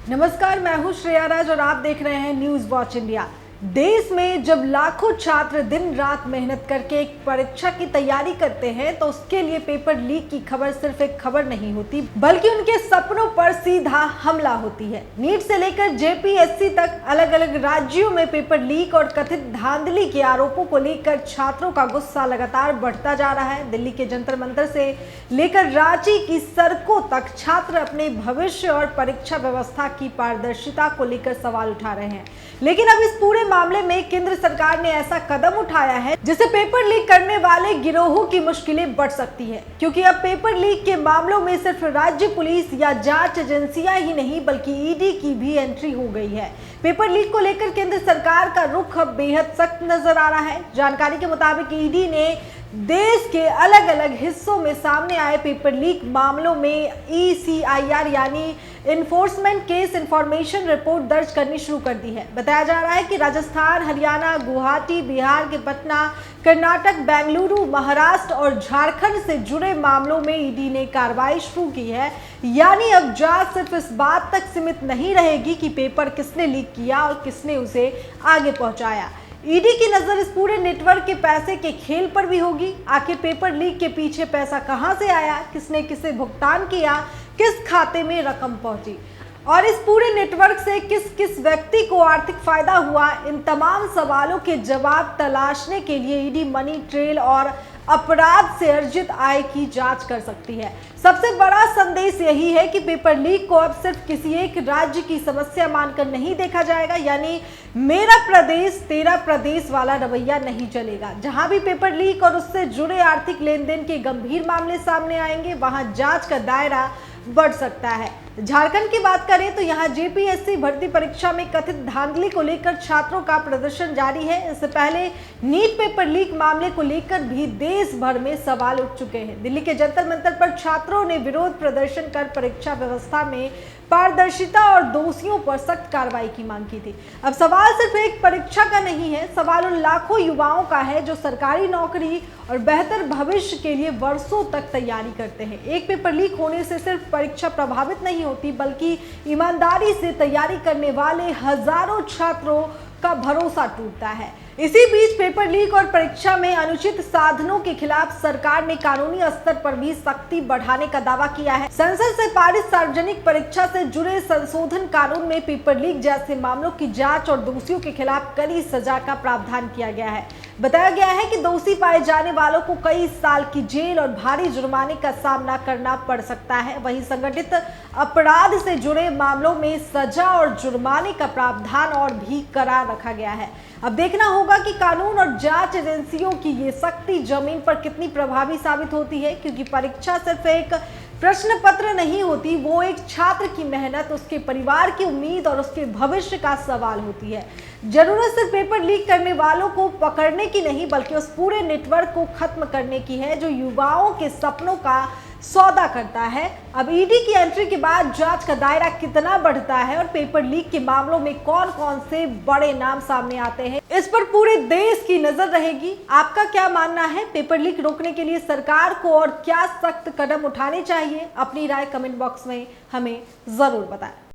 नमस्कार, मैं हूं श्रेया राज और आप देख रहे हैं न्यूज वॉच इंडिया। देश में जब लाखों छात्र दिन रात मेहनत करके एक परीक्षा की तैयारी करते हैं तो उसके लिए पेपर लीक की खबर सिर्फ एक खबर नहीं होती, बल्कि उनके सपनों पर सीधा हमला होती है। नीट से लेकर जेपीएससी तक अलग अलग राज्यों में पेपर लीक और कथित धांधली के आरोपों को लेकर छात्रों का गुस्सा लगातार बढ़ता जा रहा है। दिल्ली के जंतर मंतर से लेकर रांची की सड़कों तक छात्र अपने भविष्य और परीक्षा व्यवस्था की पारदर्शिता को लेकर सवाल उठा रहे हैं। लेकिन अब इस पूरे मामले में केंद्र सरकार ने ऐसा कदम उठाया है जिससे पेपर लीक करने वाले गिरोहों की मुश्किलें बढ़ सकती है, क्योंकि अब पेपर लीक के मामलों में सिर्फ राज्य पुलिस या जांच एजेंसियां ही नहीं बल्कि ईडी की भी एंट्री हो गई है। पेपर लीक को लेकर केंद्र सरकार का रुख अब बेहद सख्त नजर आ रहा है। जानकारी के मुताबिक ईडी ने देश के अलग अलग हिस्सों में सामने आए पेपर लीक मामलों में ECIR यानी इन्फोर्समेंट केस इंफॉर्मेशन रिपोर्ट दर्ज करनी शुरू कर दी है। बताया जा रहा है कि राजस्थान, हरियाणा, गुवाहाटी, बिहार के पटना, कर्नाटक, बेंगलुरु, महाराष्ट्र और झारखंड से जुड़े मामलों में ईडी ने कार्रवाई शुरू की है। यानी अब जांच सिर्फ इस बात तक सीमित नहीं रहेगी कि पेपर किसने लीक किया और किसने उसे आगे पहुंचाया। ईडी की नजर इस पूरे नेटवर्क के पैसे के खेल पर भी होगी। आखिर पेपर लीक के पीछे पैसा कहां से आया, किसने किसे भुगतान किया, किस खाते में रकम पहुंची और इस पूरे नेटवर्क से किस किस व्यक्ति को आर्थिक फायदा हुआ, इन तमाम सवालों के जवाब तलाशने के लिए ईडी मनी ट्रेल और अपराध से अर्जित आय की जांच कर सकती है। सबसे बड़ा संदेश यही है कि पेपर लीक को अब सिर्फ किसी एक राज्य की समस्या मानकर नहीं देखा जाएगा, यानी मेरा प्रदेश तेरा प्रदेश वाला रवैया नहीं चलेगा। जहां भी पेपर लीक और उससे जुड़े आर्थिक लेन देन के गंभीर मामले सामने आएंगे वहां जांच का दायरा बढ़ सकता है। झारखंड की बात करें तो यहाँ जेपीएससी भर्ती परीक्षा में कथित धांधली को लेकर छात्रों का प्रदर्शन जारी है। इससे पहले नीट पेपर लीक मामले को लेकर भी देश भर में सवाल उठ चुके हैं। दिल्ली के जंतर मंतर पर छात्रों ने विरोध प्रदर्शन कर परीक्षा व्यवस्था में पारदर्शिता और दोषियों पर सख्त कार्रवाई की मांग की थी। अब सवाल सिर्फ एक परीक्षा का नहीं है, सवाल उन लाखों युवाओं का है जो सरकारी नौकरी और बेहतर भविष्य के लिए वर्षों तक तैयारी करते हैं। एक पेपर लीक होने से सिर्फ परीक्षा प्रभावित नहीं होती, बल्कि ईमानदारी से तैयारी करने वाले हजारों छात्रों का भरोसा टूटता है। इसी बीच पेपर लीक और परीक्षा में अनुचित साधनों के खिलाफ सरकार ने कानूनी स्तर पर भी सख्ती बढ़ाने का दावा किया है। संसद से पारित सार्वजनिक परीक्षा से जुड़े संशोधन कानून में पेपर लीक जैसे मामलों की जांच और दोषियों के खिलाफ कड़ी सजा का प्रावधान किया गया है। बताया गया है कि दोषी पाए जाने वालों को कई साल की जेल और भारी जुर्माने का सामना करना पड़ सकता है। वहीं संगठित अपराध से जुड़े मामलों में सजा और जुर्माने का प्रावधान और भी कड़ा रखा गया है। अब देखना होगा कि कानून और जांच एजेंसियों की ये सख्ती जमीन पर कितनी प्रभावी साबित होती है, क्योंकि परीक्षा सिर्फ एक प्रश्न पत्र नहीं होती, वो एक छात्र की मेहनत, उसके परिवार की उम्मीद और उसके भविष्य का सवाल होती है। जरूरत सिर्फ पेपर लीक करने वालों को पकड़ने की नहीं बल्कि उस पूरे नेटवर्क को खत्म करने की है जो युवाओं के सपनों का सौदा करता है। अब ईडी की एंट्री के बाद जांच का दायरा कितना बढ़ता है और पेपर लीक के मामलों में कौन कौन से बड़े नाम सामने आते हैं, इस पर पूरे देश की नजर रहेगी। आपका क्या मानना है? पेपर लीक रोकने के लिए सरकार को और क्या सख्त कदम उठाने चाहिए? अपनी राय कमेंट बॉक्स में हमें जरूर बताएं।